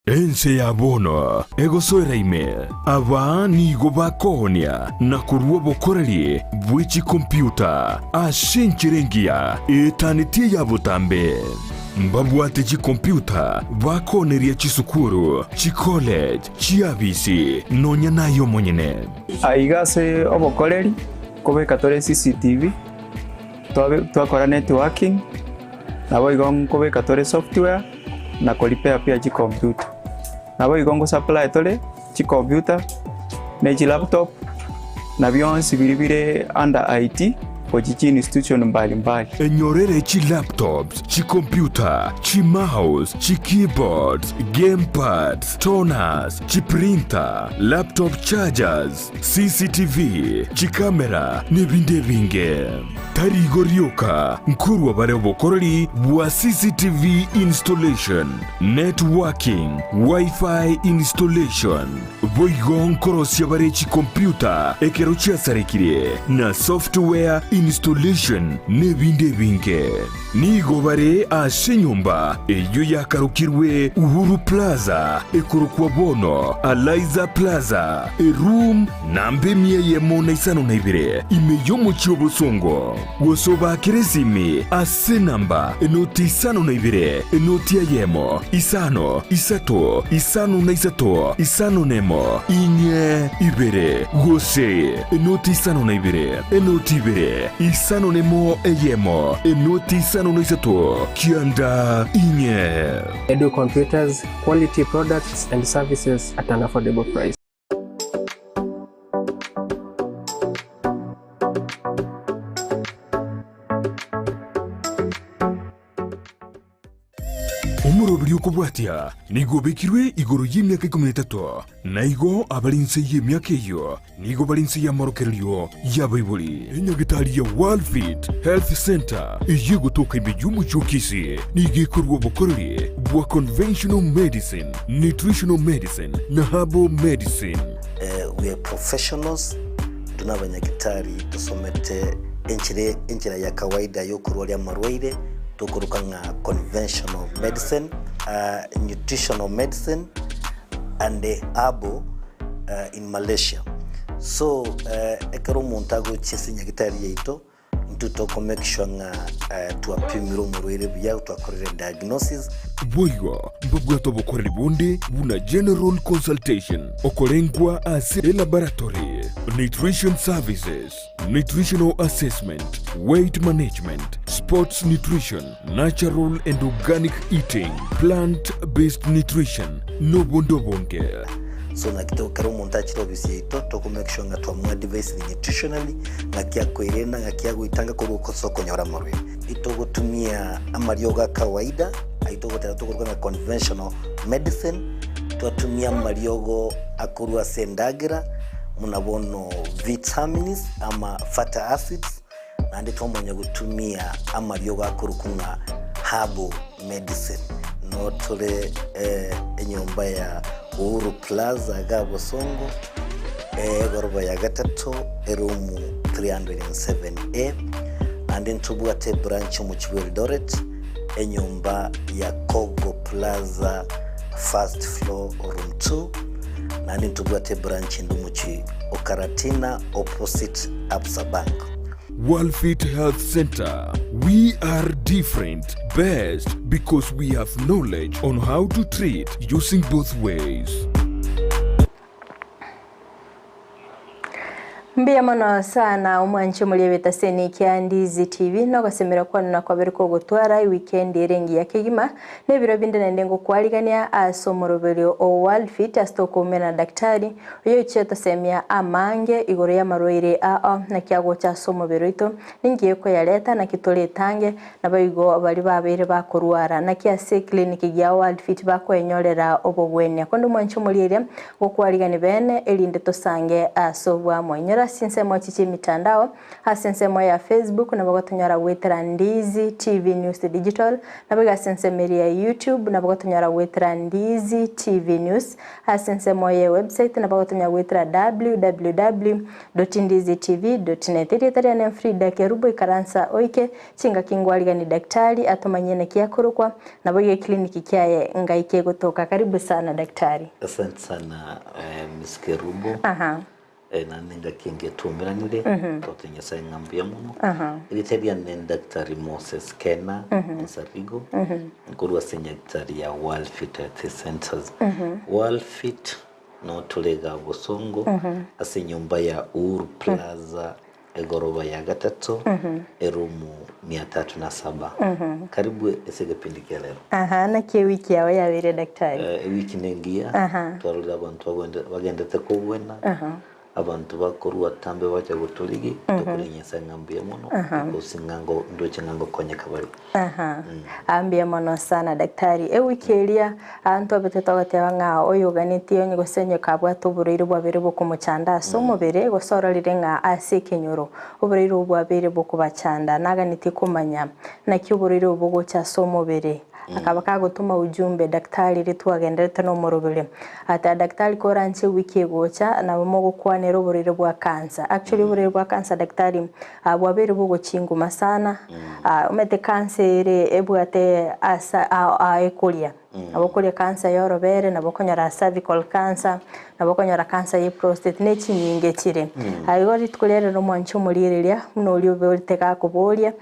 Ense ya bono, ego soera ime, aba nigo bakonia, na kuruwa bokoreli, bwichi kompyuta, ashenchirengia, etaniti ya butambe. Mbabwate chi kompyuta, bakoneria chisukuru, chi college, chi abisi, nonya nayo monyene. Aigase obokoreli, kobe katore CCTV, tuakora networking, nabo igon kobe katore software, na kolipea pia chi computer. Nabo igongo supply tole chi computer, na chi laptop, na byonsi biribire under IT, kwa chi institution mbalimbali. Enyorere chi laptops, chi computer, chi mouse, chi keyboards, gamepads, toners, chi printer, laptop chargers, CCTV, chi camera, nebinde binge. Tarigo ryoka, nkuru wa bare bokoroli wa CCTV installation, networking, Wi-Fi installation, boigon korosia bare chi computer, ekerochia sarekire, na software installation, nebinde binge. Nigo bare ashenyumba, eyo yakarukirwe Uhuru Plaza, ekorokwa bono, Aliza Plaza, room, nambe miye mona isano naibire, imeyomo chiobo songo. Wosoba kiresimi ase namba enoti isano na ibire enoti ayemo isano isato isano na isato isano nemo inye ibire gose enoti isano na ibire enoti ibire isano nemo eyemo enoti isano na isato kianda inye. Edu Computers, quality products and services at an affordable price. Umurobiri ukubwatia nigo bekirwe igoro y'imyaka 13 naigo abalinse y'imyaka iyo nigo balinse ya marokeryo y'abayibuli enyagitali ya Worldfit Health Center iyigo toka imbyumu cyokisi nigikorwa bokoroli bwa conventional medicine, nutritional medicine na herbal medicine. We are professionals, tunabanyagitari tusomete enchira ya kawaida yo kurwali amarwaire tukuruka nga conventional medicine, nutritional medicine and herbal in Malaysia. So ekero montago chese nyagitari yeito ntutoko make sure nga tuapimiro murwire bya tuakorere diagnosis. Boigo mbabwato bokoreli bonde buna general consultation okolengwa ase laboratory, nutrition services, nutritional assessment, weight management, sports nutrition, natural and organic eating, plant-based nutrition, no bondo bonge. So na kito karo montachi robisi ito toko make sure nga tuamua device nutritionally nga kia kuirena nga kia guitanga kuruko soko nyora marwe ito gutumia amarioga kawaida ito gutera tukuruka nga conventional medicine tuatumia mariogo akurua sendagira munabono vitamins ama fatty acids na ndito mwenye gutumia amarioga akurukunga herbal medicine no tole enyomba ya Uhuru Plaza Gabo Songo goroba ya gatatu erumu 307A and then tubwate branch mu Eldoret enyumba ya Kogo Plaza first floor room 2 and then tubwate branch ndumuchi Okaratina opposite Absa Bank. Worldfit Health Center. We are different, best because we have knowledge on how to treat using both ways. Mbia mono sana umwanche muliyebeta seni kia Ndizi TV no gasemera kwa nuna kwa beriko gutwara weekend erengi ya kigima nebiro binde nendengo kwaligania asomorobelio o Worldfit astoko mena daktari uyo cheta semia amange igoro ya maroire na kiago cha somobero ito ningiye ko yaleta na kitole tange na bayigo abali babere bakorwara na kia se clinic ya Worldfit bako enyorera obogwenya kondo mwanche muliyere go kwaligani bene elinde tosange asobwa mwenyera asinsemo chichi mitandao asinsemo ya Facebook na bagotonyara gwetera Ndizi TV News Digital na bagasensemeri ya YouTube na bagotonyara gwetera Ndizi TV News asinsemo ya website na bagotonyara gwetera www.ndizitv.net iri ne Frida Kerubo ikaransa oike chinga kingwaliga ni daktari atomanyene kiakurukwa na boye kliniki kyaye ngaike gutoka. Karibu sana daktari. Asante sana Miss Kerubo. Na nenga kingetumira nile totenye sa ngambia muno. Iliteria ne daktari Moses Kena Nsarigo. Nkuru wa daktari ya Worldfit Health Centers. Worldfit no tulega Bosongo ase nyumba ya Uhuru Plaza egoroba ya gatatu erumu 307. Karibu esege pindike lero. Na kie wiki yawe yabire daktari. Wiki nengia twarura abantu bagendete kubwena abantu bakuru watambe baje gutuligi tukurenyesa ngambye muno kusingango ndoche ngango konye kabari. Ambia mono sana daktari. Wiki elia antu abetetogateba nga oyoganitio nyi gosenyo kabwa tuburiro bwabere bukumuchanda so mubere gosororire nga ase kenyoro uburiro bwabere bukubachanda naganiti kumanya na cyuburiro bugo cha so mubere akaba kagutuma ujumbe daktari ritwagenderete no murubire ata daktari koranche wiki gocha na bomo gukwanera uburiro bwa cancer. Actually uburiro bwa cancer daktari bwabere bugo chinguma sana umete cancer ebwate asa ekulia abokulia cancer yorobere na bokonyara cervical cancer na bokonyara cancer ye prostate nechi nyinge chire ayori tukulere no mwancho muliriria muno uri ubeteka kubolia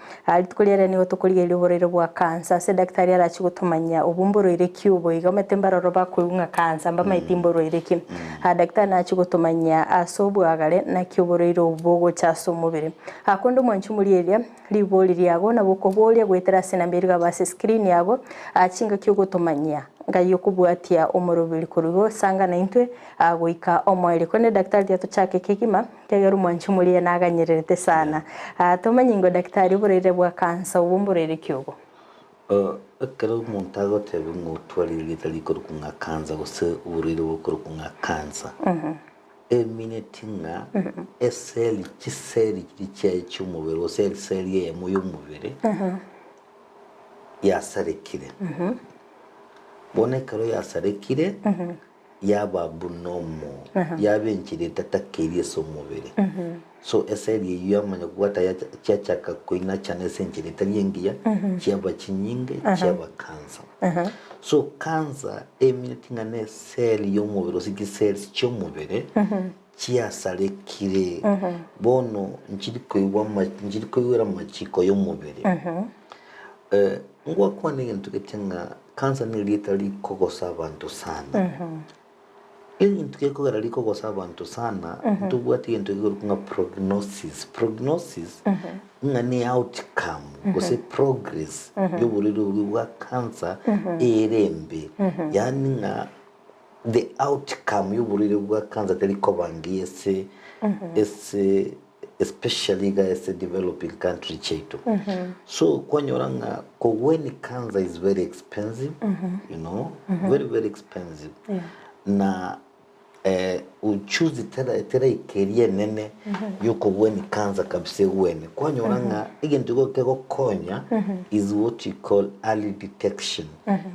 tukulere ni otukulige uburiro bwa cancer se daktari arachi gutumanya ubumburo ire cyubo igametemba roba kuunga cancer mba maitimburo ire ki daktari nachi gutumanya asobwagare na cyuburiro ubugo chaso mubiri akondo mwancho muliriria liboli yago na bokobolia gwetera sinambirwa base screen yago achinga cyo gutumanya ngayo kubwatia umurubiri kurugo sanga na intwe agoika omwere kone daktari yato chake kigima kegero mwanchi muliye naganyererete sana tomanyingo daktari burere bwa cancer ubumburere cyugo akero montago tebe ngutwali litali kurukunga cancer gose uburire bukurukunga cancer eminetinga eseli chiseli kirichaye cyumubere ose seli ye mu yumubere yasarekire bonekero yasarekire yaba bunomo yabenkire tatakiriye so mubere so eseli yamanya gwata cyachaka koina cyane senkire taliyengiya cyaba kinyinge cyaba cancer so cancer eminitinga ne seli yo mubere osiki cells cyo mubere cyasarekire bono njirikoywa machiko yo mubere ngwa kwane ngintu ketenga cancer ni litali kogosa abantu sana ngintu kekogara likogosa abantu sana tubwati ngintu kekunga prognosis ngani outcome kose progress yoburiro bwa cancer erembe yani nga the outcome yoburiro bwa cancer teliko bangiye se especially guys developing country chetu so kwanyoranga ko when cancer is very expensive you know very expensive na uchuzi tera ikerie nene yuko when cancer kabise wene kwanyoranga igintu keko konya is what you call early detection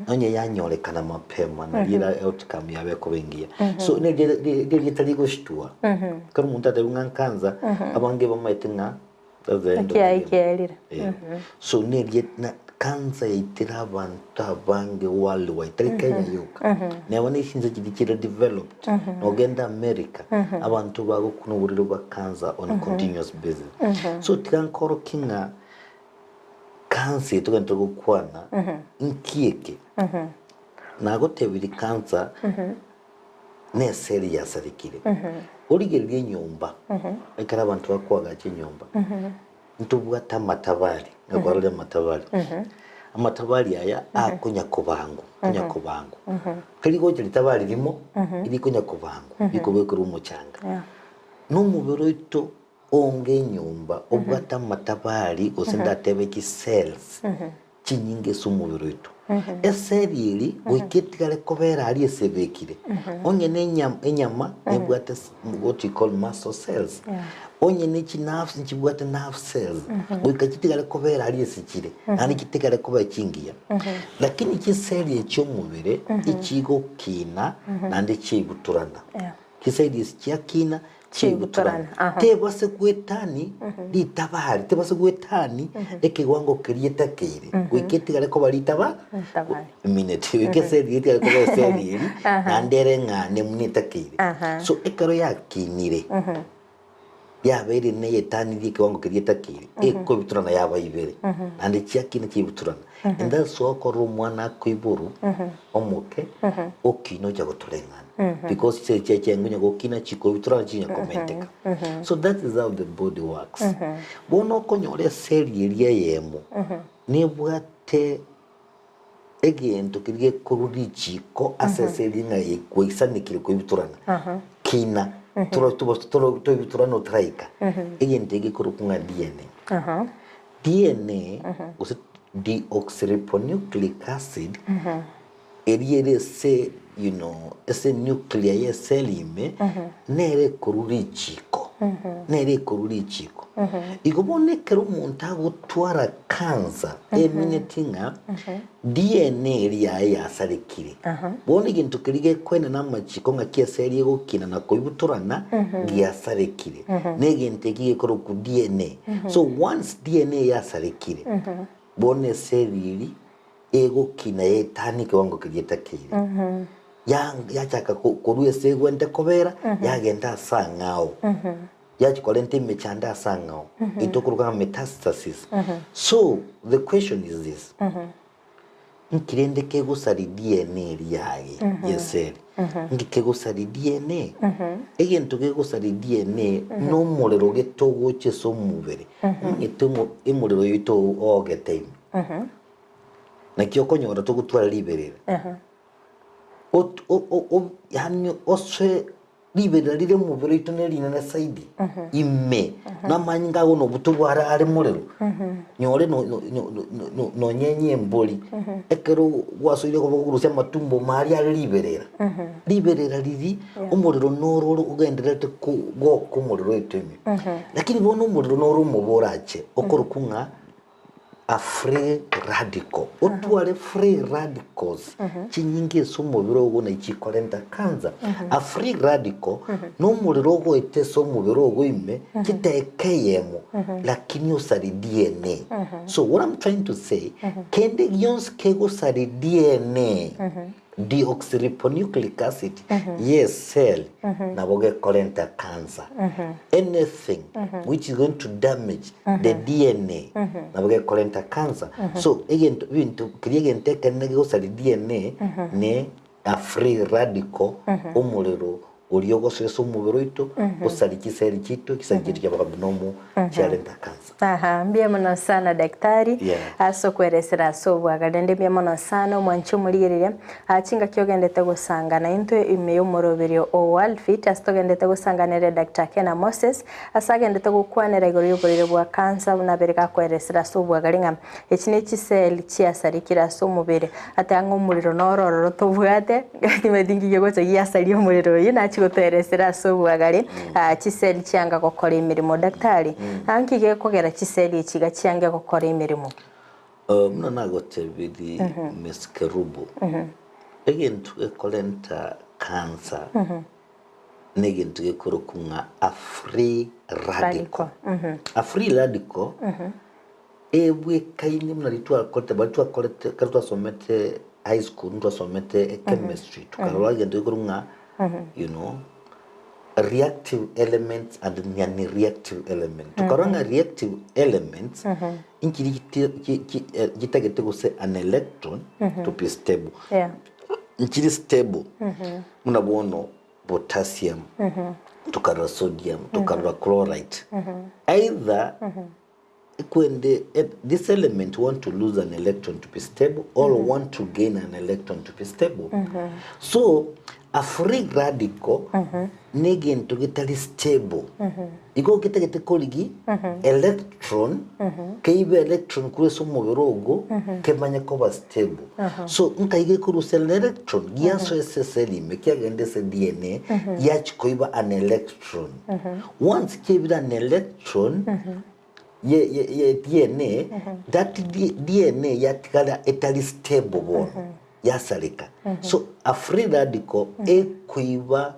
onye yanyorekana mapema na lira outcome yabe ko bengia so ne litali goshtua kama umuntu atabunga cancer abange bamaitenga so ne na cancer itira abantu abange worldwide Kenya yuka nebone ishinze kidikira developed ogenda America abantu bago kuno buriro bwa cancer on a continuous basis so tikankoro kinga cancer tugento gukwana nkieke nago tebiri cancer ne seli ya sarikire origerie nyumba ekara abantu bakwaga kinyumba ntubwata matabari ngakwarole matabari amatabari aya akunya kubangu kaligo litabari limo ilikunya kubangu ikobekuru umuchanga n'umubero ito onge nyumba obwata matabari osenda tebe ki cells chinyinge sumubiro itu eseriri wikitigale kobera ali esebekire onye nenyama nebwate what you call muscle cells onye neki nerves nchibwate nerve cells wikachitigale kobera ali esikire nani kitigale koba chingiya lakini kiseri ekyomubire ikigo kina nande chibuturana kiseri ekyakina chibuturana tebase kwetani litabari tebase kwetani ekiwango kirieta kire wikitigale koba litaba minute wikeseri etigale koba seri nandere ngane munita kire so ekaro yakinire yabere neye tani likiwango kirieta kire eko biturana yaba ibere ande chiakina chibuturana and that's so ko rumwana kwiburu omuke okino jagoturengana because cheche ngunya gokina chiko biturana chinya komenteka so that is how the body works bono konyore seri eria yemo nebwate egento kirige kurudi chiko aseseri nga ikwisanikire kwibiturana kina turo biturana utraika egento igikurukunga DNA DNA usi deoxyribonucleic acid eriere se ese nuclear ye selime nere kururi chiko igobone kero umuntu agutwara cancer eminetinga DNA eriya yasarekire bone igintu kirige kwena namachiko nga kiaseri gukina na koibuturana giasarekire negintu gikoro ku DNA so once DNA yasarekire bone seriri ego kina yetani kiwango kigieta kire yachaka kuruye segwente kobera yagenda sangao yachikolente mechanda sangao itokuruka metastasis so the question is this nkirende kegusari DNA riyaye yeseri ngikegusari DNA egento kegusari DNA no molero getogo cheso mubere ngitumo imolero yito ogetime na kiyokonyora tugutwara liberera yani oswe liberera lire mubere itoneri na saidi imme namanyinga gono butubwara ari molero nyore no nyenye mboli ekero wasoire ko kurusia matumbo mari ari liberera liri umuriro nororo ugenderete ku muriro itemi lakini bono umuriro noro muborache okorukunga a free radical otware free radicals chinyingi somubiro go na ichikolenta kanza a free radical no muriro go eteso mubiro go ime kitekeyemo lakini usari DNA so what I'm trying to say kende yons kego sari DNA deoxyribonucleic acid yes cell na boge kolenta cancer anything which is going to damage the DNA na boge kolenta cancer so again to create go sali DNA ne a free radical umuriro uliogo seso mubiro ito usali kiseri chito kisali kya abnormal chalenta cancer mbia muno sana daktari aso kweresera so bwagadende mbia muno sana mwancho mulirire achinga kyogendete gusangana into imeyo moroberio o Worldfit astogendete gusanganira Dr. Kena Moses asagendete gukwanira igoro yoborire bwa cancer unabereka kweresera so bwagaringa ekine chisel chiasarikira so mubere atango muriro nororo tobwate kimedingiye gocho yasari umuriro yina chigoteresera so bwagari chisel chianga gukora imirimo daktari ankige kogera chisel ichiga chianga gukora imirimo muna nagote bidi meskerubo egentu ekolenta cancer negentu ekorokunga a free radical a free radical ebwe kaini muna litwa kote batwa kolete kartwa somete high school ndo somete chemistry tukarwa gentu ekorunga reactive elements and non-reactive elements. Tukaranga reactive elements inkiri gitagete guse an electron to be stable. Inkiri stable munabono potassium tukara sodium tukara chloride either when this element want to lose an electron to be stable or want to gain an electron to be stable. So a free radical negain to get stable. You go get koligi electron kaibe electron kule somo virogo kemanya koba stable. So nkaige kuru cell electron giaso SSL mekia gende se DNA yach koiba an electron. Once kaiba an electron ye DNA that DNA yatikala etali stable bone yasalika. So a free radical kuiba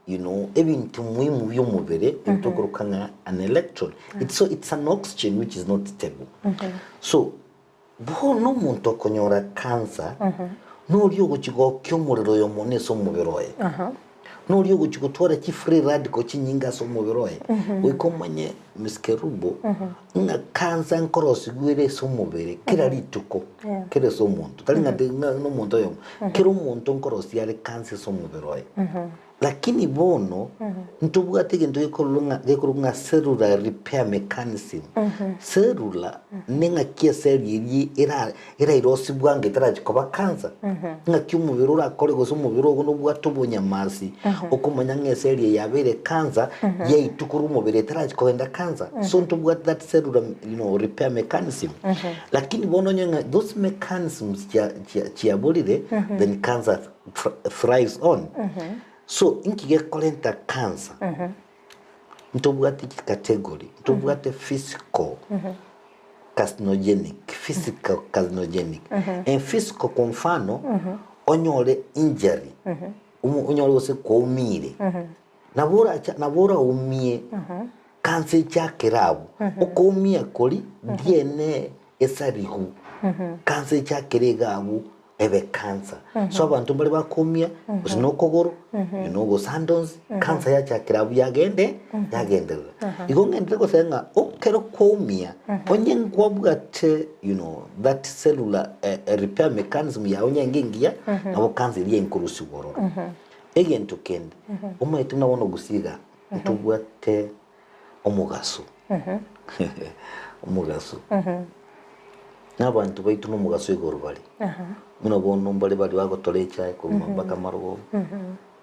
ebintu muhimu by'umubiri bitogorukanga an electron. It's an oxygen which is not stable. So bono muntu okonyora cancer no lyo gukigo ky'umuriro yo muneso mubiroye. No lyo gukigutwara ki free radical kinyinga so mubiroye. Wikomanye miskerubo nga cancer nkorosi gwire so mubiri kira lituko kire so muntu talinga no muntu yo kiro muntu nkorosi yale cancer so mubiroye. Lakini bono ntubuga tege ndo yekolunga cellular repair mechanism. Cellular ninga kia cell yiri ira irosi bwange taraji koba cancer. Nga kyumubiri urakore goso mubiri ogo nubwa tubunya masi okumanya nge cell yabere cancer yaitukuru mubiri taraji koenda cancer. So ntubuga that cellular repair mechanism. Lakini bono nyenga those mechanisms chiabolide then cancer thrives on. So inkige kolenta cancer ntobugate category ntobugate physical carcinogenic and physical kwa mfano onyole injury onyole ose kwa umire nabora umie cancer chake rabu ukomia koli DNA esarihu cancer chake regabu ebe cancer. So abantu bali bakomia usinokogoro go sandons cancer ya chakirabu yagende yagendera. Igongendera ko senga okero komia onye ngwabugate that cellular repair mechanism ya onye ngingia nabo cancer ye nkurusi bororo. Again to kend umaitu na wono gusiga ntubwate omugaso. Omugaso. N'abantu baitu no mugaso igorubali. Muno bono mbali bali bagotolecha ko mbaka marugo.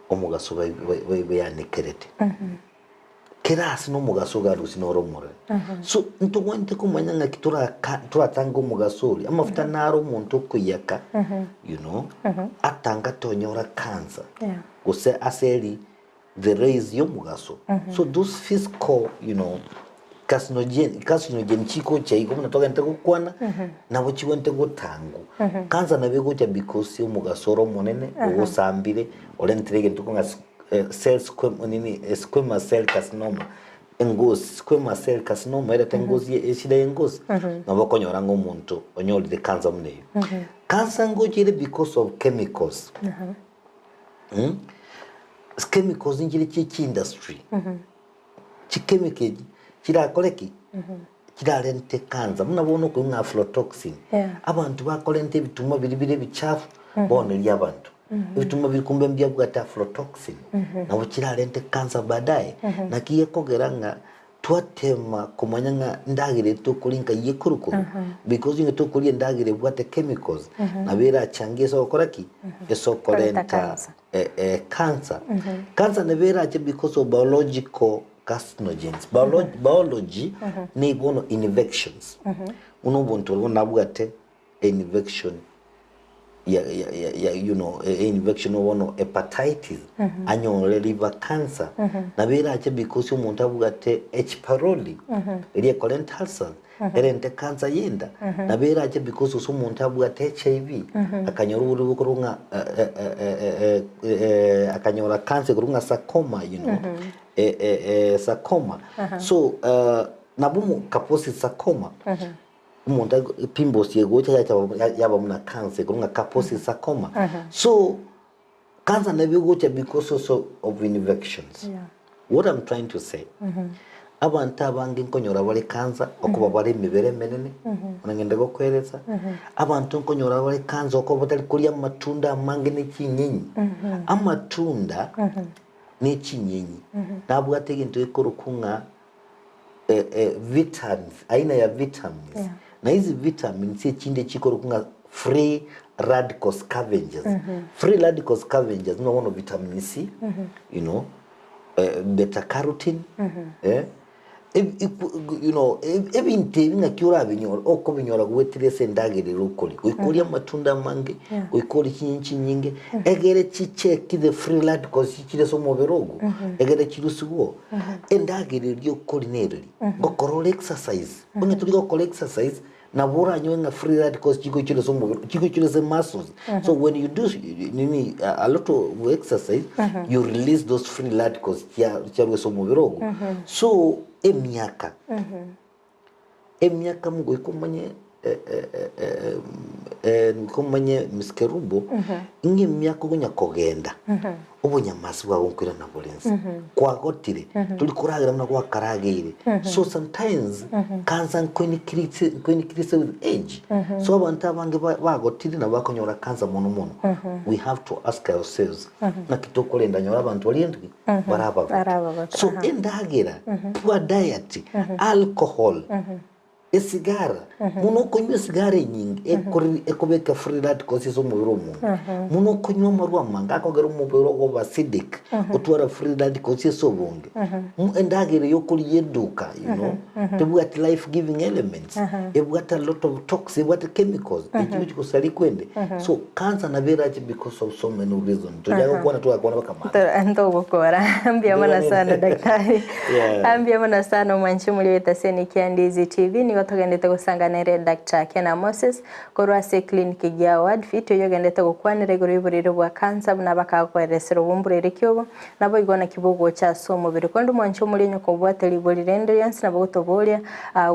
Omugaso bai yanekerete. Kerasi no mugaso garusi no romore. So ntugwente kumanya nga turatanga omugaso uri amafuta naro muntu kuyaka atanga tonyora cancer. Gose aseli the raise yo mugaso. So those physical carcinogen chiko chaiko munatoka ntego kwana nabo chiwente gotangu kanza nabego cha because yo mugasoro monene ogosambire olentrege ntukonga cells squamous cell carcinoma engos squamous cell carcinoma era tengozi eshida engos nabo konyora ngo muntu onyoli de cancer muneyo cancer ngojire because of chemicals chemicals njiri chi industry chemical kira koleki kira lente cancer munabona ko nga aflatoxin abantu bakolente bituma biribire bichafu bone lya abantu bituma bikumbe mbya bwata aflatoxin nabo kira lente cancer badaye nakiye kogeranga twatema kumanyanga ndagire to kulinka yekuruko because inge to kulie ndagire bwate chemicals nabera changeso okoraki eso kolenta cancer cancer nabera because of biological carcinogens. Biology ni bono infections. Unobuntu nabugate infection infection wono hepatitis anyole liver cancer nabera ache because umuntu abugate H pylori eri colon ulcer erente cancer yenda nabera ache because umuntu abugate HIV akanyora urubu kurunga akanyora cancer kurunga sarcoma sarcoma. So nabumu kaposi sarcoma umuntu pimbos yegocha yaba muna cancer kurunga kaposi sarcoma. So cancer nabigocha because also of infections. What I'm trying to say, abantu abangi nkonyora bali cancer okuba bali mibere menene unangenda gokwereza abantu nkonyora bali cancer okuba bali kulia matunda amange n'ekinyinyi amatunda n'ekinyinyi nabwo atege into ekurukunga vitamins, aina ya vitamins. Na hizi vitamins si chinde chiko kunga free radical scavengers. Free radical scavengers no one of vitamin C, you know, beta carotene, you know, ebinte binga kiora binyora oko binyora gwetire sendagere rukoli gwikoria matunda mange gwikori kinyinchi nyinge egere chiche kide free radicals chire so moberogo egere chirusugo endagere ryo kolineri gokoro exercise onye turi gokora exercise na bora nyoenga free radicals chiko chire so mobero chiko chire se muscles. So when you do a lot of exercise you release those free radicals chia so moberogo. So emiaka mugo ikomanye komanye miskerubo ingi miaka gunya kogenda obunya masu wagunkira na bolensi kwa gotire tuli kuragira na kwa karagire. So sometimes cancer clinics with age. So abantu abange bagotire na bakonyora cancer mono we have to ask ourselves na kitokolenda nyora abantu olindwi baraba. So endagira kwa diet alcohol esigara muno konywa sigara nyingi ekobeka free radicals so mubiro muno konywa marwa manga akogera mubiro go acidic otwara free radicals so bonge endagere yokuri yeduka, you know, to get life giving elements, you got a lot of toxic what chemicals which kusali kwende. So cancer na veraji because of so many reasons to jago kuona tu akuona kama ndo gukora ambia mana sana daktari ambia mana sana mwanchi muleta seni Ndizi TV ni tugendete gusanganira Dr. Kena Moses korwase clinic ya Worldfit yogendete gukwanira iguru y'uburiro bwa cancer na bakakweresera ubumburere kyobo nabo igona kibogo cha so mubiri kondo mwancho muri nyoko bwateli bolirenderians na bogotobolia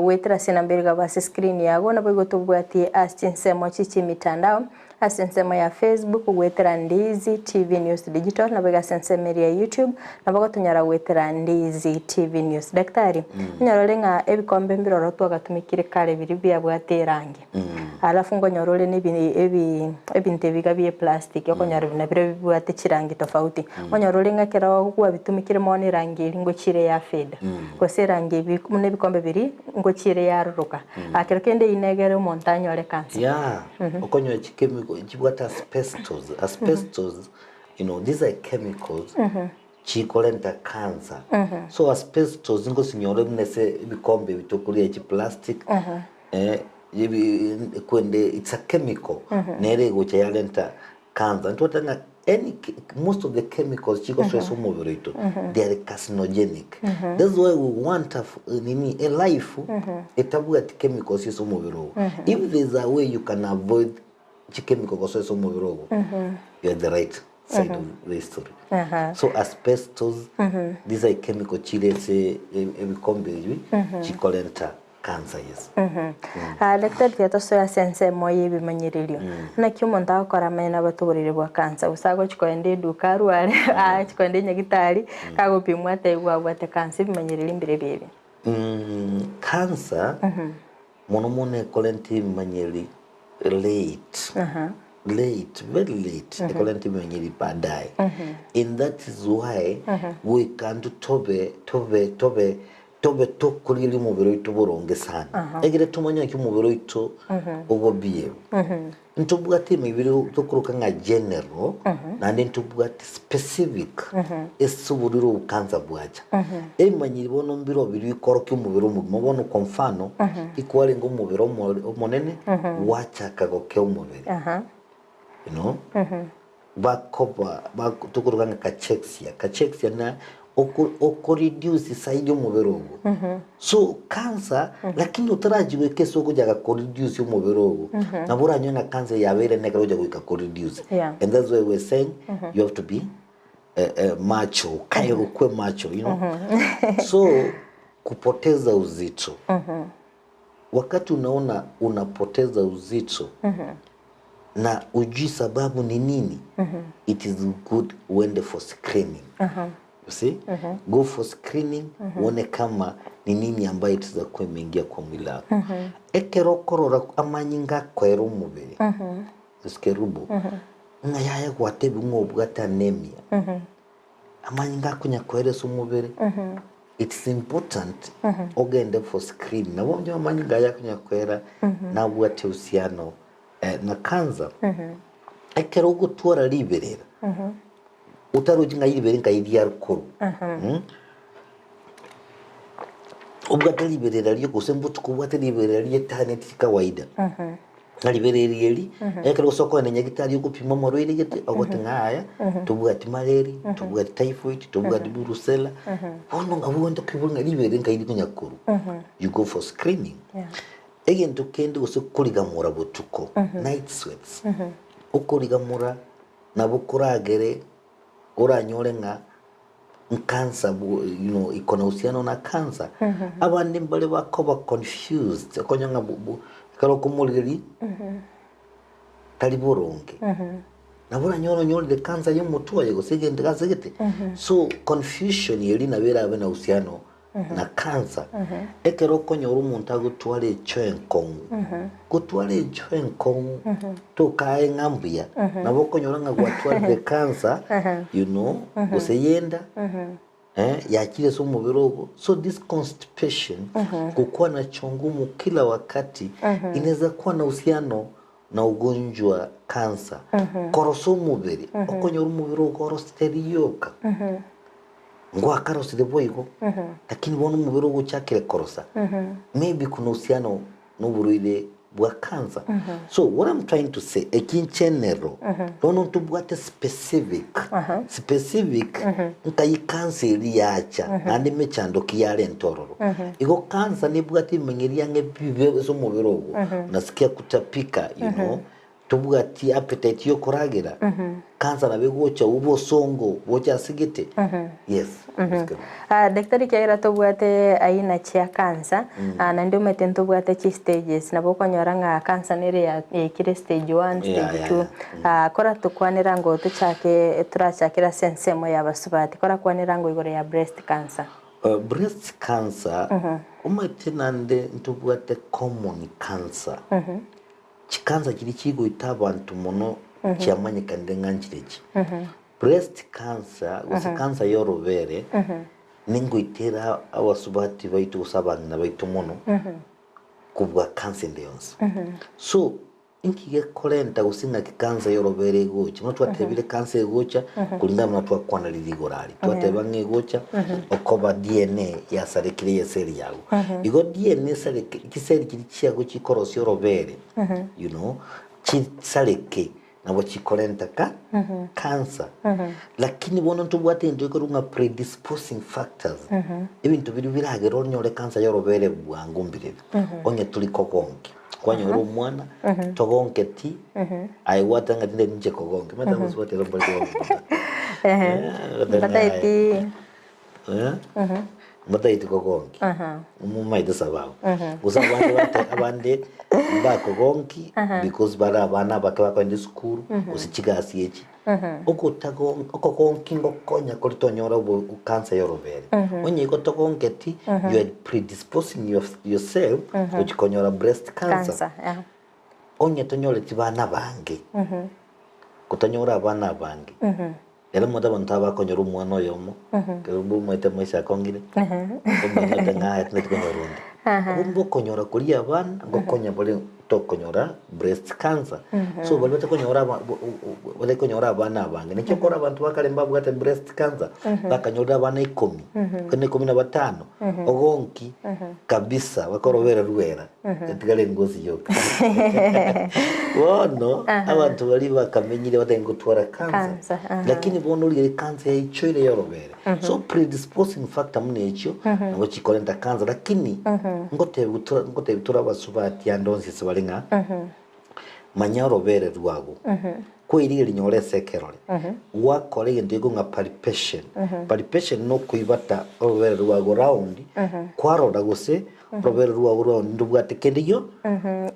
wetera sina mbere gabase screen yago nabo igotobwati asinsemo chichi mitandao asensemo ya Facebook wetera Ndizi TV News Digital na bega sensemo ya YouTube na bagotunyara wetera Ndizi TV News. Daktari nyarolenga ebikombe mbiroro twagatumikire kale biri bya bwaterange alafu ngo nyorole ebinte biga bya plastic yoko nyaro bina bire bwate chirangi tofauti nyarolenga kera kuwa bitumikire mone rangi ngo chire ya feda ko serangi bimune bikombe biri ngo chire ya ruruka akero kende inegere montanyo le cancer okonyo chikemi what asbestos, you know, these are chemicals chikolenta cancer. So asbestos ngo sinyore mnese bikombe bitokulia chi plastic kwende it's a chemical nere go chayalenta cancer ntotanga most of the chemicals chiko so moverito they are carcinogenic. That's why we want a life etabu at chemicals so movero. If there's a way you can avoid chemical so moverogo you're the right side of the story. So asbestos these are chemical chile ebikombe chikolenta cancer. Yes. Daktari yato soya sense moye bimanyiririo na kimo ndakora mena batuburire bwa cancer usago chikwende dukaru ale chikwende nyagitari kago pimwa taigwa bwate cancer bimanyiriri mbere bebe cancer monomone kolenti manyiri late very late kolenti manyiri badai and that is why we can't tobe tokulili mubiro itu boronge sana egere tumanya ki mubiro itu ogobiye ntubugati mibiro tokuruka nga general na ntubugati specific esuburiro ukanza bwacha emanyiri bono mbiro biri ikoroka mubiro mubono konfano ikwale ngo mubiro monene wacha kagoke umubiri you know bakoba tokuruka nga kachexia na oko reduce side umuberogo so cancer lakini utarajiwe keso kujaga ko reduce umuberogo nabura nyona cancer yabere neka kujaga ko reduce and that's why we're saying you have to be macho kayo kwe macho, you know. So kupoteza uzito wakati unaona unapoteza uzito na ujui sababu ni nini it is good wende for screening. You see? Go for screening, uone kama ni nini ambayo itiza kuwa imeingia kwa mwili wako. Ekero korora amanyinga kwero mubiri. Skerubo. Nga yaya kwatebi ngobugata anemia. Amanyinga kunya kwere su mubiri. it's important ogende for screen na wonje wamanyi gaya kunyakwera na bwate usiano na kanza ekero gutwara liberera utaruji ngayibere ngayidi yarukuru ubwate liberera ryo kusembutu kubwate liberera ryo taneti kawaida nalibereri yeli ekero soko ne nyagitari yo kupima morwire gete ogote ngaya tubwati malaria tubwati typhoid tubwati burusela ono ngabonda kwibunga libere ngayidi kunyakuru you go for screening again to kende usukurigamura butuko night sweats ukurigamura nabukuragere uranyore nga cancer ikona usiano na cancer abandi mbale bakoba confused okonyanga karo kumuliri taliboronge nabura nyoro de cancer y'umutuwa yego segende gazegete so confusion yeli nabera abe na usiano na cancer ekero konyoro umuntu agutwale chwenkongu gutwale chwenkongu to kae ngambia nabo konyoro ngagwatwale the cancer useyenda yakile so mubirogo so this constipation kukuwa na chongumu kila wakati inaweza kuwa na uhusiano na ugonjwa kansa koroso mubiri okonyoro mubirogo korosterioka ngwa karosi de boigo lakini bono mubirogo chakile korosa maybe kuna uhusiano n'uburuide bwa cancer so what I'm trying to say in general don't tubwate specific nkai cancer yacha andi mechando kiyale ntororo igo cancer ni bwate menyeria ngebibe so mubirogo nasikia kutapika tubwati appetite yo koragira cancer na begocha ubo songo bocha sigete yes daktari kyagira tubwate aina chia cancer na ndio metento bwate chi stages na bokonyoranga cancer nere ya kire stage 1 stage 2 kora tukwanira ngo tuchake turachakira sensemo ya basubati kora kwanira ngo igore ya breast cancer breast cancer umatenande ntubwate common cancer chikanza kiri kigo itabantu muno cyamanyika ndenganjireki breast cancer gusa cancer yorobere ningo itera abasubati baitu usabana baitu muno kubwa cancer ndeyonse so inkige kolenta gusinga kikanza yorobere gocha no twatebile cancer gocha kulingana na twakwana liligorali twateba ngegocha okoba DNA ya sarekire yeseli yago igo DNA sare kiseri kirichia gochi korosi yorobere chisareke nabo chikolenta ka cancer lakini bono tubwate ndiko runga predisposing factors ibintu biri biragero nyore cancer yorobere bwangumbire onye tuli kokonki kwanyoro mwana togonke ti aiwatanga tinde nje kogonke mata mswate rombo mataiti kogonki mumaite sababu usabande abande mbako gonki because bara abana bakaba in school usichiga asiechi okogonki ngokonya kolitonyora cancer yorobere onye ikotogonke ti you are predisposing yourself uchikonyora breast cancer onye tonyole tibana bange kutonyora abana bange era moda bantaba konyora umwana oyomo kerubu mwete mwisha kongire kumbe ngaya tnekonyorundi kumbe konyora kuri abana ngokonya bole tokonyora breast cancer so bale konyora abana abange nicyo kora abantu bakalemba bwate breast cancer bakanyora abana 10 kene 15 ogonki kabisa bakorobera ruwera etigale ngozi yoka wono abantu bali bakamenyire batengutwara cancer lakini bono lire cancer yichoire yorobere so predisposing factor munecho ngo chikolenta cancer lakini ngote bitura basubati andonzi sebalinga manyaro bere rwago kwirire linyore sekerore wakore ndego nga palpation no kuibata obere rwago round kwaroda gose obere rwago round ndubwate kendiyo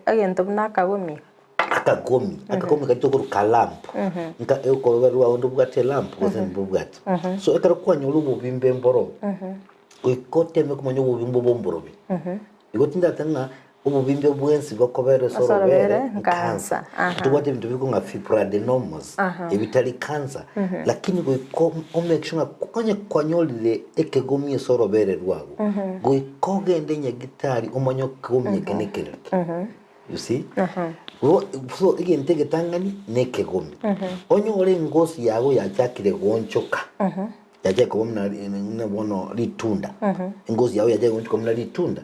agento nakagomi akagomi katokuru kalamp nka obere rwago ndubwate lamp gose ndubwate so ekaro kwanyolo bubimbe mboro ikote me kumanyo bubimbo bomborobe igotinda tanga ububimbe bwensi bwakobere sorobere cancer tubate bintu biko nga fibroadenomas ebitali cancer lakini go make sure konye kwanyolire ekegomye sorobere rwago go ikogende nyagitari umanyo kogomye kenekere you see so again take tangani nekegomye onyore ngosi yago yajakire gonchoka yaje komna ne bono litunda ngozi yawe yaje komna litunda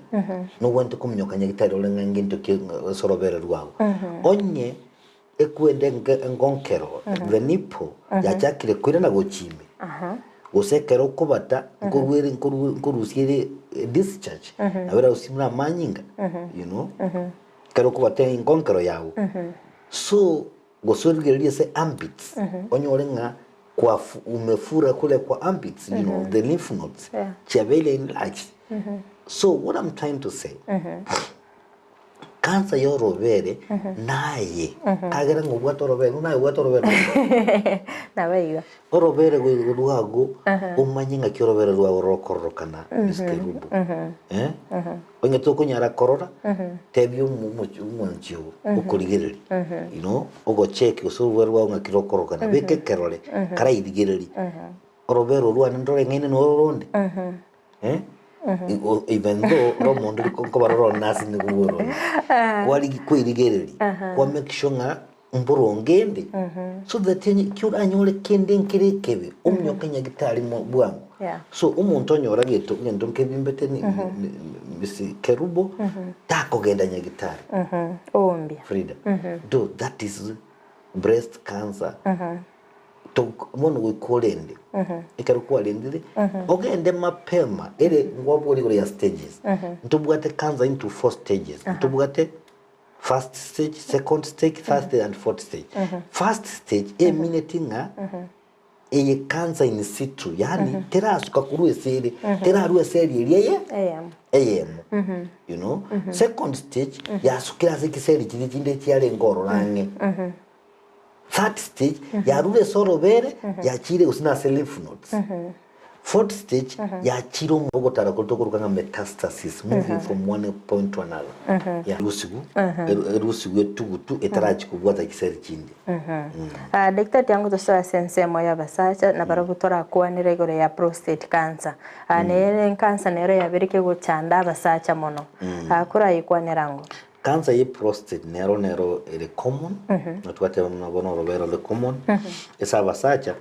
no wente kumnyoka nyagitari olenga nginto ke sorobere rwago onye ekwende ngonkero the nipple yajakire kwirana gochime usekero kubata ngurwere ngurusire discharge abera usimra manyinga you know kero kubata ngonkero yawo so gosorgerie se ambits onye olenga kwa umefura kule kwa ambits, you know, the lymph nodes, chavele enlarged. So what I'm trying to say, cancer yo rovere naye kagera ngubwato rovere naye ubwato rovere nabaiga rovere gwiruago umanyinga kyo rovere rwa rokorokana miskerubo onye to kunyara korora tebyo mumwanjyo ukurigiriri you know ogo check usuwe rwa ngakirokorokana beke kerole kara idigiriri rovere rwa ndore ngene no ronde even though romondo ko baroro nasi ni kuburo kwali kwirigereri kwa make sure nga mburongende so that kyura anyole kende nkirekebe umnyoka nyagitari mu bwangu so umuntu onyora geto ngendo nkebimbete ni bisi kerubo takogenda nyagitari ombi Frida do that is breast cancer to mono wikolende ikarukuwa lendire ogende mapema ile ngwabwo ya stages ntubwate cancer into 4 stages ntubwate first stage, second stage, third stage and fourth stage. First stage eminitinga eye cancer in situ yani terasuka kuruwe seri teraruwe seri iliye AM you know second stage yasukira zikiseri kindi cyale ngoro lange third stage yarure sorobere yakire usina lymph nodes fourth stage yakire umugotara kutokurukanga metastasis moving from one point to another ya rusigu tugutu etarachi kubwata kiseri kindi Dr. Tiangu to sensemo ya basacha na barabutora kuanire gore ya prostate cancer ne cancer nere ya berike guchanda basacha mono akura yikwanerango cancer ye prostate nero ele common natwate mnabono robera le common esa basacha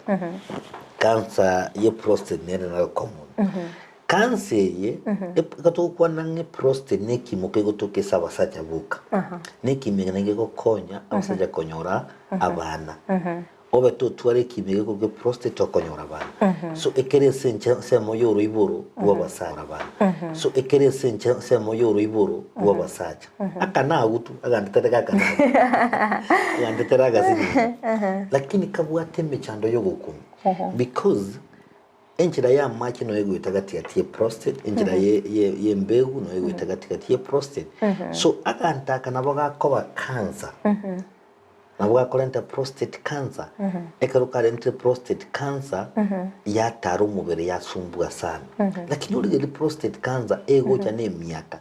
cancer ye prostate nero common cancer ye ekato kwanange prostate neki mokego toke sa basacha buka neki menenge go konya abasacha konyora abana obe to tware kimege ko prostate okonyora abana so ekere sencha se moyoro iboro wabasara abana so ekere sencha se moyoro iboro wabasacha akana agutu agandetera kana agandetera gazini lakini kabwate mechando yogokumi because enjira ya machi no ego itagati ati prostate enjira ye mbegu no ego itagati ati prostate so agantaka naboga koba cancer nabuga kolenta prostate cancer ekarukarente prostate cancer yataru mubere yasumbuga sana lakini uri prostate cancer ego cyane myaka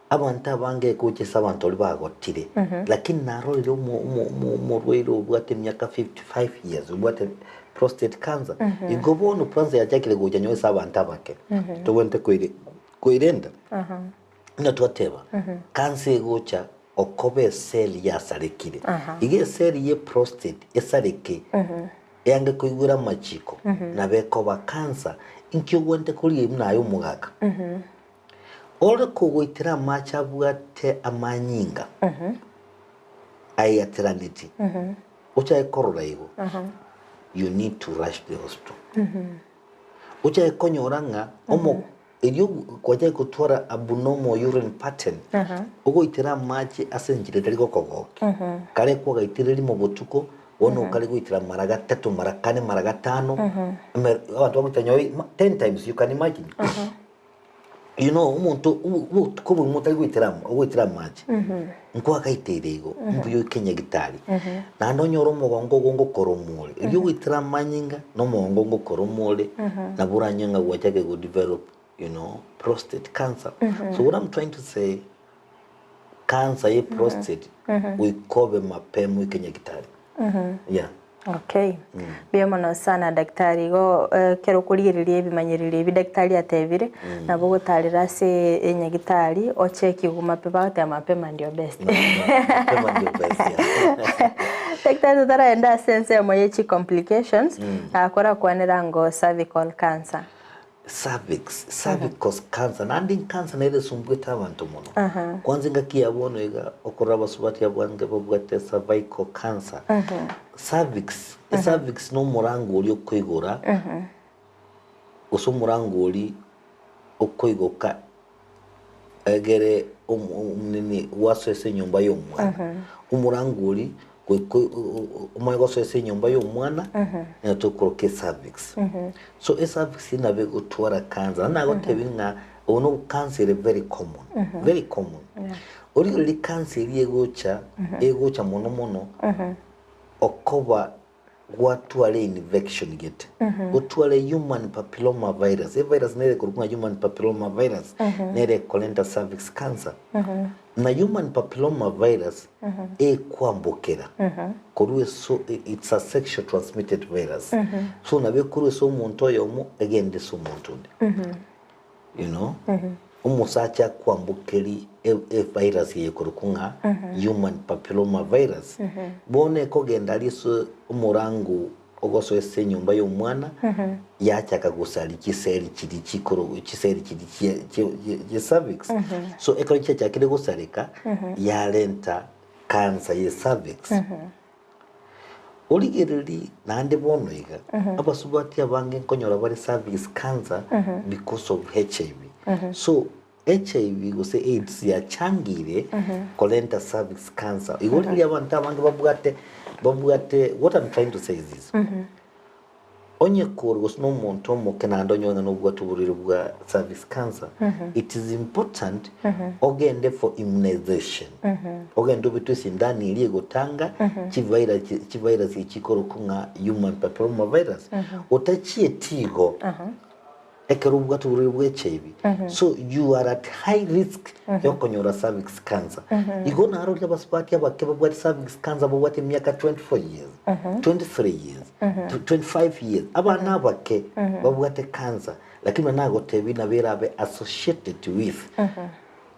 abantu abange kuche sabantu bagotire lakini narolero mu rwero bwate myaka 55 years bwate prostate cancer igobonu pranza yajakire gojanyo sabantu abake to wente kwirenda natwateba cancer gocha okobe cell ya sarekire ige cell ye prostate esareke yange kuigura machiko na beko ba cancer inkyo wente kuri nayo mugaka ora kugoitira macha bwate amanyinga ayatirality ucha ekorora igo you need to rush the hospital ucha ekonyoranga omo elio kwaje kutwara abnormal urine pattern ugo itira machi asenjire tariko kogoke kare kwa gaitiriri mu butuko wono kare guitira maraga 3 mara 4 mara 5 abantu bamutanyoi 10 times you can imagine you know umuntu kubu mutari guitira machi nkwa kaitirego mbuyo Kenya gitari na ndonyoro mugongo gongo koromole elio guitira manyinga no mugongo gongo koromole na buranyanga gwachake go develop you know prostate cancer so what I'm trying to say cancer ya prostate uikobe mapema ikenye gitari. Yeah. Okay. Bia mono sana daktari go kero kurigiririe bimanyiririe bi daktari atebire na bogo tarira se enye gitari o cheki guma pepa te mapema ndio best. Mapema ndio best. Daktari tara enda sense mo yechi complications akora kwanira ngo cervical cancer. Cervical cancer nandi cancer na ile sumbweta abantu muno. Kwanza ngakia bono ega okoraba subati abwange bobwate cervical cancer. Cervix no murango uri okwigura. Uso murango uri okwigoka egere nini wasese nyumba y'omwana. Umurango uri umayigo sese nyumba y'omwana na tukoroke cervix. So cervix inabe gutwara cancer na gotebinga ono cancer is very common. Very common. Uri cancer yegocha mono okoba gwatwale infection gete. Utwale human papilloma virus. E virus nere kurunga human papilloma virus nere kolenda cervix cancer. Na human papilloma virus kwambokera. Kuruwe so it's a sexual transmitted virus. So nabe kuruwe so muntu yomo again de so muntu. You know? Umusacha kwambokeri virus ye kurukunga human papilloma virus. Bone kogenda liso umurangu ogoso ese nyumba y'omwana yachaka gusali kiseri kiri kikoro kiseri kiri cervix. So ekoro cyakire gusalika yalenta cancer ye cervix. Oligereri nande bono iga abasubati abange nkonyora bari cervix cancer because of HIV. So HIV go say AIDS ya changire kolenta cervix cancer. Igoli abantu abange babugate what I'm trying to say is this. Onye kurgos no monto mo kenando nyona no bugatu buriro bwa cervix cancer. It is important ogende for immunization. Ogende bitwisi ndani iliye gotanga chi virus ikikoro kunga human papilloma virus. Otachie tigo so you are at high risk yokonyora cervix cancer. Igona aro ya basipati abakeba cervix cancer bwate miaka 24 years, 23 years, 25 years. Abana bake babwate cancer lakini nagotebi na berabe associated with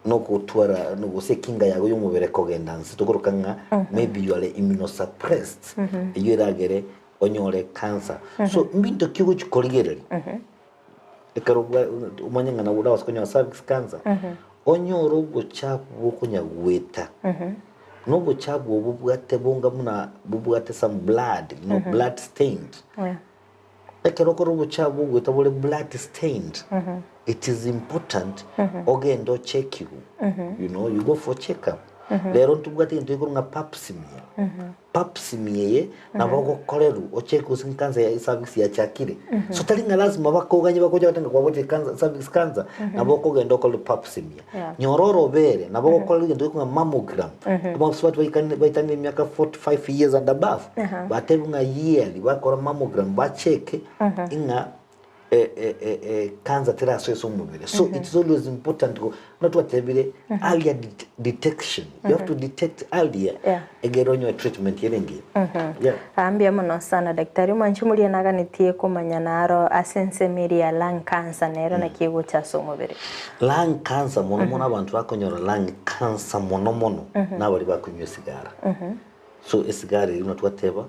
no kutwara no gose kinga yago y'umubere kogendansi tukorokanga maybe you are immunosuppressed yiragere onyore cancer. So mbinto kigo chikoligereri ekaruba umanyanga na ulawa skonya cervix cancer onyoro buchapu kunyagweta no buchapu bubwate bonga muna bubwate some blood blood stained ekerokoro buchapu gweta bole blood stained. It is important ogendo check you you know you go for checkup. Lero ntubwate into ikurunga pap smear. Pap smear na bago koleru o check usin cancer ya cervix ya chakire. So talinga lazima bakoganye bakoja batanga kwa bote cancer cervix cancer na bako gendo kole pap smear. Nyororo bere na bako koleru into ikurunga mammogram. Aba swat baitani miaka 45 years and above. Batebunga yearly bakora mammogram ba check inga cancer tera so mubere. So it's always important to not whatever earlier detection. You have to detect earlier egeronyo treatment yenenge. Ambia mono sana daktari mwanchumulia naganitie kumanya naro asensemiri ya lung cancer nero na kigo cha so mubere. Lung cancer mono abantu bakonyora lung cancer mono na bali bakunywa sigara. So esigara ino twateba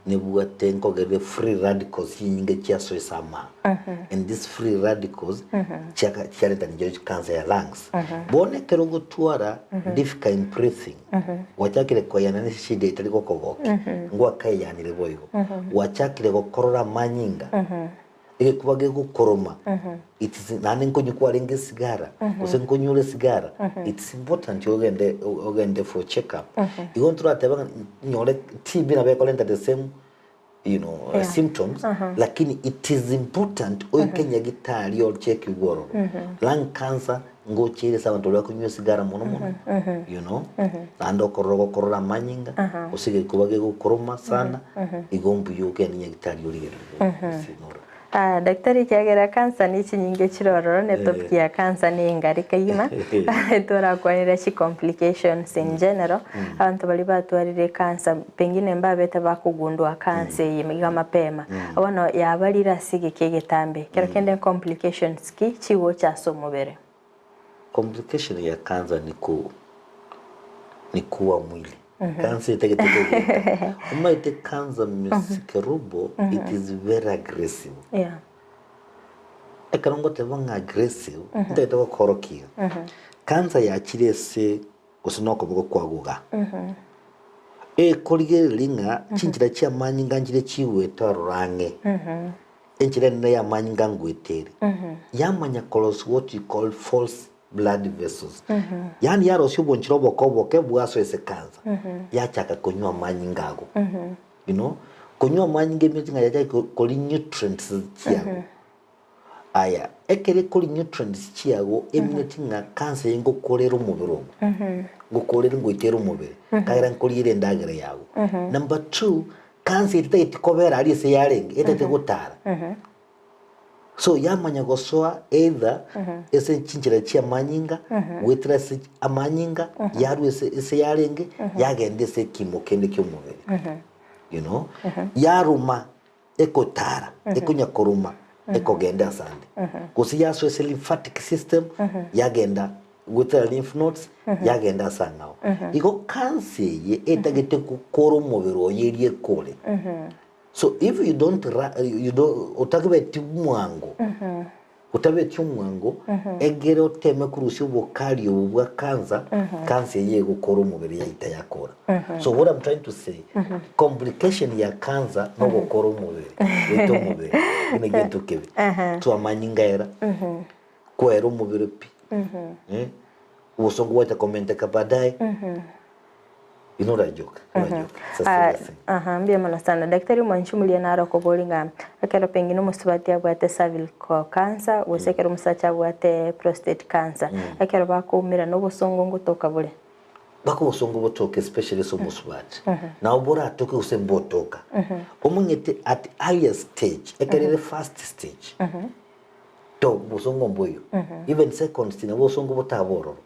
nebuate nkogere free radicals yinge chiaso isama. And these free radicals chialeta njejo cancer ya lungs. Bone kerogo tuara difficult in breathing. Wachakile kwa yanani shide italiko kogoki. Ngwa kai yanile boigo. Wachakile korora manyinga. Ege kubage gukoroma. It is nani nkonyukwa lenge sigara. Ose nkonyule sigara. It's important you ogende for checkup. You want to ateba nyole TB na bekolenta the same you know symptoms lakini it is important oikenya gitari or check igoro. Lung cancer ngo chire sawa ntolwa kunywa sigara mono you know ando korora manyinga usige kubage gukoroma sana igombu yuke ni gitari uri Daktari kiagera cancer ni chinyinge chirororo ne topic ya cancer ni ngari kayima tora kwanira chi complications in general abantu bali batwarire cancer pengine mbabete bakugundwa cancer yimiga mapema abano yabalira sige kegetambe kero kende complications ki chiwo cha somubere. Complication ya cancer ni kuwa mwili. Cancer itegete umaite cancer misikerubo it is very aggressive. Yeah. Ekarongo tebanga aggressive ndete ko korokia. Cancer ya chirese usinoko bwo kwaguga. Korige linga chinjira cha manyinga njire chiwe tarurange. Enchire ne ya manyinga ngwetere. Yamanya cause what you call false blood vessels. Yani yaro shubo nchirobo kobo kebuaso ese cancer. Yachaka kunywa manyingago. You know, kunywa manyinge metinga yacha koli nutrients chiago. Aya, ekere koli nutrients chiago eminatinga cancer yengo kolero mubiro. Ngo kolero ngwitero mubiri. Kagira nkoli ire ndagere yago. Number 2, cancer ite kobera ali se yarenge ite gutara. So yamanya gosoa either ese chinchira chia manyinga witra se amanyinga yaru ese yarenge yagende se kimo kende kyomubiri. You know, yaruma ekotara ekunya koruma ekogenda asande. Kusi yaso ese lymphatic system yagenda witra lymph nodes yagenda asangao. Iko cancer ye etagete kukoro mubiri oyerie kole. So if you don't utakibe timwango utabe timwango egere oteme kurusi ubukari ubwa cancer ye gukora umubiri yahita yakora. So what I'm trying to say, complication ya cancer no gukora umubiri wito umubiri ine gento kebe to amanyinga era kwera umubiri pi usongo wata kommente kabadai inora joke. Mbia mana sana daktari mwanchumulia naro ko bolinga akero pengine musubati abwate cervical cancer usekero musacha abwate prostate cancer akero bakumira no busongo ngutoka bule bako busongo botoka especially so musubati na obora atoke usembotoka omungete at higher stage ekerere first stage to busongo mboyo even second stage busongo botaboro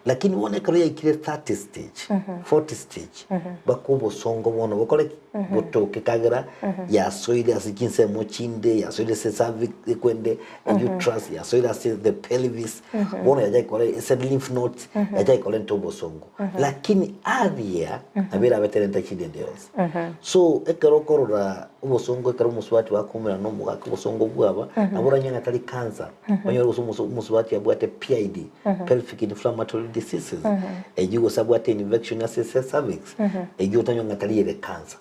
lakini wone kare ikire 30 stage 40 stage bako busongo bono bokole botoke kagira ya soide asikinse mochinde ya soide se cervix kwende uterus ya soide se the pelvis bono yaje kore se lymph nodes yaje kore to busongo lakini avia abira beterenta chidendeos so ekero korora busongo ekero muswati wakumira no mugaka busongo bwaba abura nyanga tali cancer Wanyo musubati abwate PID, pelvic inflammatory diseases. Ejugo sabwate infection ya cervix. Ejugo tanyo ngataliere cancer.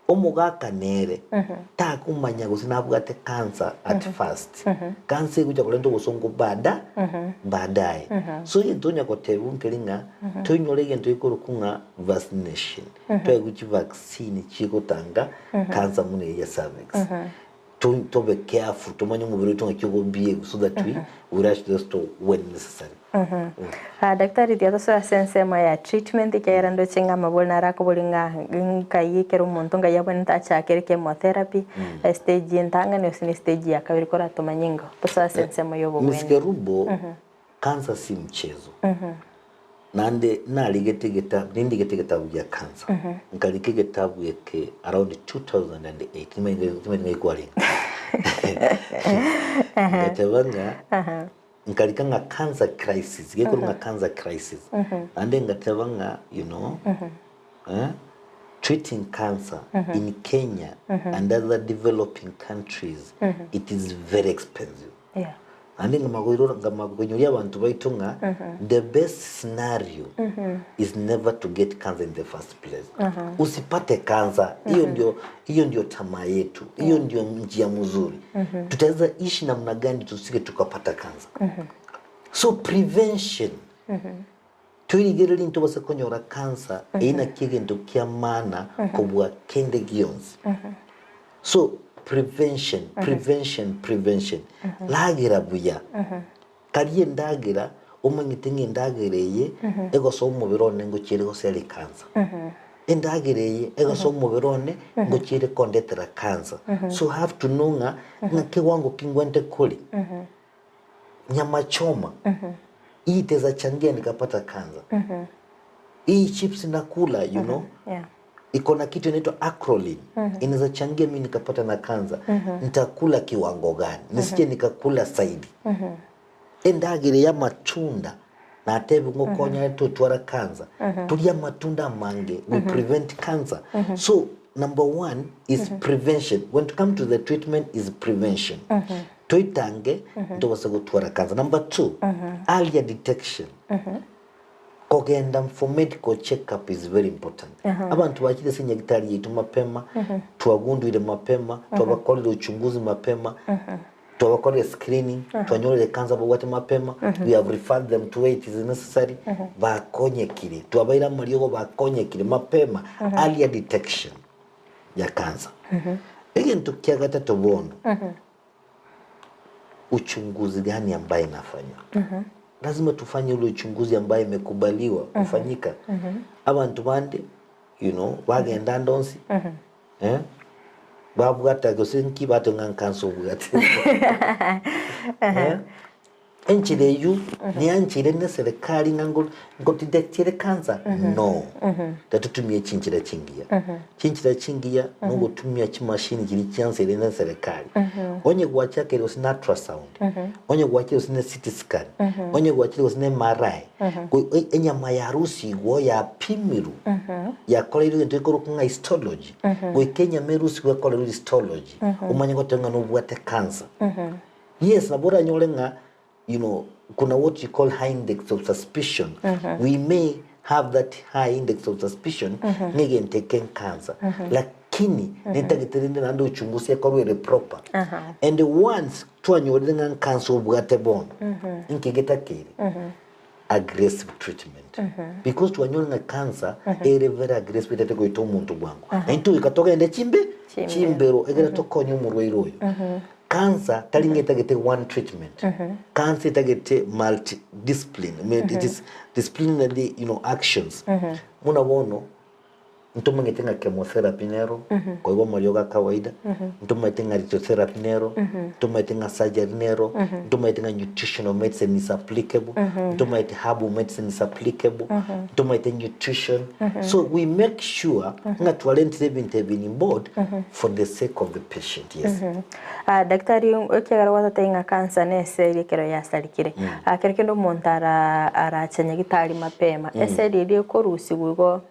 Omugaka nere ta kumanya gusina abwate cancer at first. Cancer kuja kolento busongo baadaye. So yintonya kotebu nkelinga tonyolege ntoyikoro kunga vaccination. Toye kuchi vaccine chikotanga cancer mune ya cervix. To be careful to manyo mubiri to ngikyo be so that we rush this to when necessary. Daktari dia to sense ya treatment ikera ndo chinga mabona rako bolinga nkai kero muntu nga yabona tacha kere chemotherapy stage ntanga ne usini stage ya kabiri kora to manyingo to sense yobo bweni miskerubo cancer si mchezo nande naligete getabu ya cancer nkalike getabu yake around 2008 nimenga kwali ngatebanga nkalika nga cancer crisis geko nga cancer crisis ande ngatebanga you know treating cancer in Kenya and other developing countries it is very expensive. Andi ngamagoyori abantu baitunga the best scenario is never to get cancer in the first place. Usipate cancer, hiyo ndio tamaa yetu. Hiyo ndio njia mzuri. Tutaweza ishi namna gani tusike tukapata cancer. So prevention tuigere linto basa konyora cancer ina kigendo kya mana kubwa kende gions. So prevention. Lagira buya. Kariye ndagira umanyite ngendagereye ego so mubiro nengo kiri go sele cancer. endagireye egaso mubirone ngochire kondetera cancer. So have to know nga kiwango kingwente kuli nyama choma hii teza changia nikapata cancer. Hii chips nakula you know iko na kitu inaitwa acrolein inaweza changia mimi nikapata na cancer. Nitakula kiwango gani? Nisije nikakula zaidi. Endagire ya matunda na tebi ngokonya yetu twara cancer. Tulia matunda mange we prevent cancer. So number 1 is prevention. When it comes to the treatment is prevention. Toitange ndo wasago twara cancer. Number 2 earlier detection. Kogenda for medical check-up is very important. Abantu bakire senyagitari yitu mapema, tuwagunduire mapema, tuwabakorera uchunguzi mapema, tuwabakorera screening, tuwanyorere cancer bwate mapema. We have referred them to where it is necessary. Bakonyekire, tuwabaira mariogo bakonyekire mapema. Earlier detection ya cancer. Again tukiagata tobono. Uchunguzi gani ambaye inafanywa? Lazima tufanye ule uchunguzi ambaye imekubaliwa kufanyika. Abantu bande you know bagenda ndonsi babwata gosenki batonga kanso bwate enchire yu ni anchire ne serikali ngo detectire cancer no tatutumie chinchira chingia no gutumia chimashini kiri chansere ne serikali onye gwacha kero sina ultrasound onye gwacha sina CT scan onye gwacha sina MRI enyama ya harusi go ya pimiru ya kolero ndikoro kunga histology go Kenya merusi go kolero histology umanye gotenga no bwate cancer yes nabora nyolenga you know kuna what you call high index of suspicion. We may have that high index of suspicion nige taken cancer lakini nitagitirinde nando uchunguzi yakorwe proper and once tuanyorenga cancer bwate bono inkigeta kiri aggressive treatment because tuanyorenga cancer very aggressive tateko ito muntu bwangu into ikatoka ende chimbero egera tokonyo murweiro cancer talingeta gete one treatment. Cancer tagete multidiscipline. It is disciplinary, you know, actions. Muna wono ntoma ngetenga chemotherapy nero kwa hivyo marioga kawaida ntoma ngetenga radiotherapy nero ntoma ngetenga surgery nero ntoma ngetenga nutritional medicine is applicable ntoma ngetenga herbal medicine is applicable ntoma ngetenga nutrition so we make sure nga tualent been in board for the sake of the patient. Yes. Daktari okegara watatenga cancer nese kero ya salikire kerekendo montara arachenya gitari mapema ese riri ko rusigurgo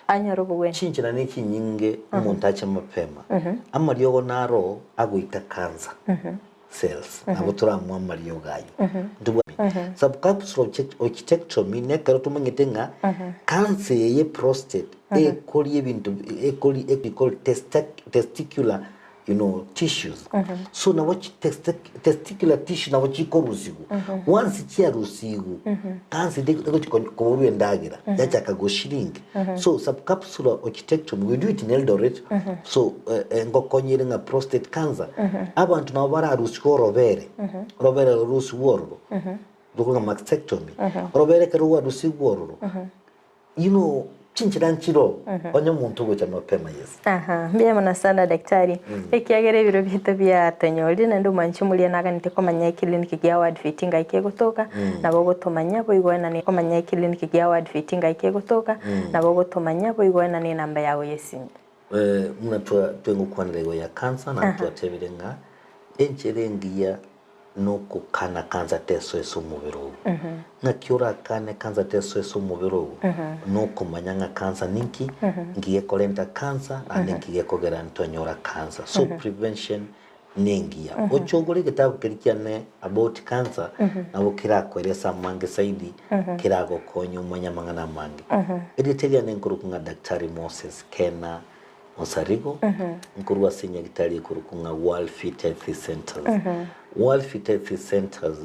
anyarubuwe chinchira neki nyinge umuntu acha mapema amariogo naro aguita cancer cells abo turamwa amariogo ayo ndubwa subcapsular orchiectomy ne karo tumengetenga cancer ye prostate ekoli ebintu ekoli testicular you know tissues so na what testicular tissue na what ikorusigu once chia rusigu cancer de ko ndagira yacha go shrink so subcapsular orchiectomy we do it in Eldoret so ngokonyere nga prostate cancer abantu na bara rusiko robere rusi wororo dukunga mastectomy robere kero rusi wororo you know chinchiranchiro onye muntu gocha mapema. Yes. Mbia mana sana daktari ekiagere biro bito bya tanyoli na ndo manchi mulia naga nitekomanya clinic ya Worldfit ngaike gutoka na bogo tomanya bo igwana ne komanya clinic ya Worldfit ngaike gutoka na bogo tomanya bo igwana ne namba yawe yesinga muna twengo kwanlego ya cancer na tuatebirenga encherengia no kukana cancer teso eso mubiro na kiora kane cancer teso eso mubiro no kumanyanga cancer ninki ngiye kolenta cancer and ngiye kogera ntonyora cancer so prevention nengia ochogole kitabu kirikiane about cancer na bukira kweresa mange saidi kirago konyo manyamanga mange editelia nenkurukunga daktari Moses Kena Osarigo nkurwa sinya gitari kurukunga Worldfit Health Centers Worldfit Health Centers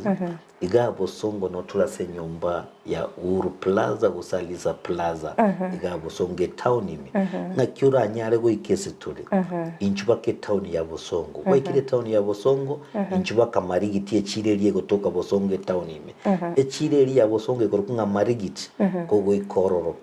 iga bosongo no tulase nyumba ya Uhuru Plaza gusaliza Plaza iga bosongo town imi na kyura nyare go ikese tuli inchuba ke town ya bosongo kwa ikile town ya bosongo inchuba kamarigiti echireli gotoka bosongo town imi echireli ya bosongo ikorukunga marigiti kogo ikororo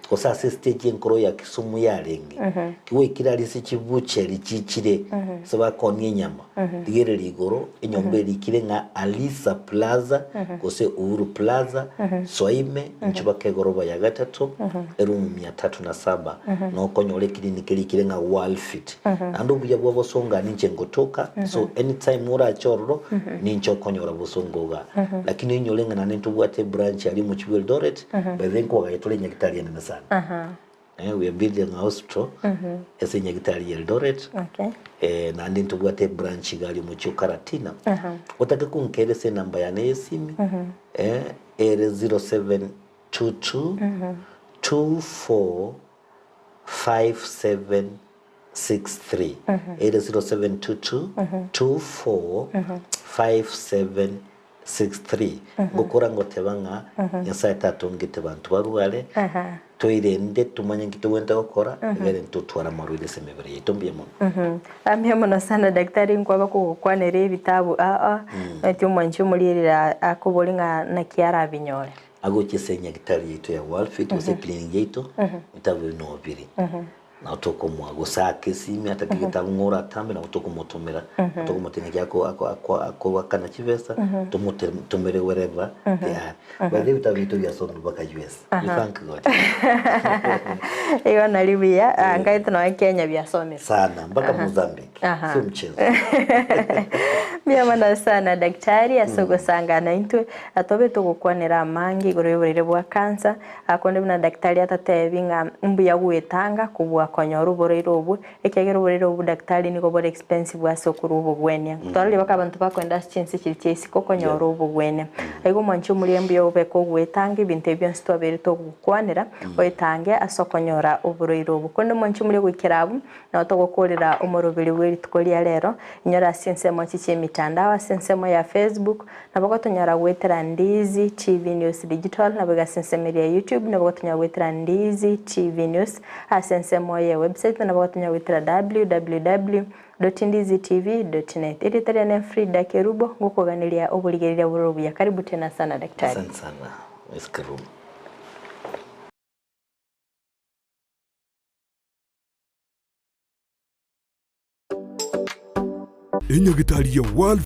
kosa stage enkoro ya Kisumu ya rengi kiwe kirali se chibucheri chichire saba konye nyama digere ligoro enyombe likire nga Alisa Plaza kose Uhuru Plaza Soime nchuba ke goroba ya gatatu erumu 307 no konyole kliniki likire nga Worldfit andu buya bwa bosonga ninche ngotoka so anytime ora chororo nincho konyora bosongoga lakini nyolenga na nintu bwate branch ali mu Chibu Eldoret bezenko ga yatole nyakitali na sana we are building a hospital ese nyakitali Eldoret na nintu bwate branch gali mu Chukaratina utake kunkere se namba ya nesimi ere 0722 24 5763 0722 24 5763 ngokora ngotebanga nyasaye tatongete bantu barwale toirende tumanye ngito wenda gukora ngere ntutwara marwire semebere itombye muno amye muno sana daktari nkwaba kugukwanira ibitabu ati umwanchi mulirira akubolinga na kiara binyore agokesenya gitari yetu ya Worldfit ose cleaning yetu itabu no biri na utoko mwagosa Kisii atakigita ngora tambe na utoko motomera utoko motenga yako ako wakana chivesa tumere wherever yeah but they utavitu ya sono baka US we thank God iyo nalibia ngaito na Kenya biasome sana mpaka Mozambique si mchezo Miyamana sana daktari asogo sangana into atobe tugukwanira mangi goroyorere bwa cancer akonde na daktari atatebinga mbuya gwetanga kubwa konyora uborero obu ekegero uborero obu daktari niko bore expensive asokuru obu gwenya twarali baka abantu bakwenda chinsi chirichesi kokonyora obu gwenya ego mwanchu muliembe obe ko gwetanga ibintu byonse twabere tugukwanira oitange asokonyora uborero obu konde mwanchu muli gwikirabu na togokorera umorobiri weri tukolia lero nyora sensemo chichi mitandao sensemo ya Facebook na bagotonyara gwetera Ndizi TV News Digital na bagasensemo ya YouTube na bagotonyara gwetera Ndizi TV News asensemo ya website na bagotonyara gwetera www.ndizitv.net iritere na Frida Kerubo ngukoganiria obuligerira burobu ya karibu tena sana daktari. Asante sana Kerubo. Enyagitali ya World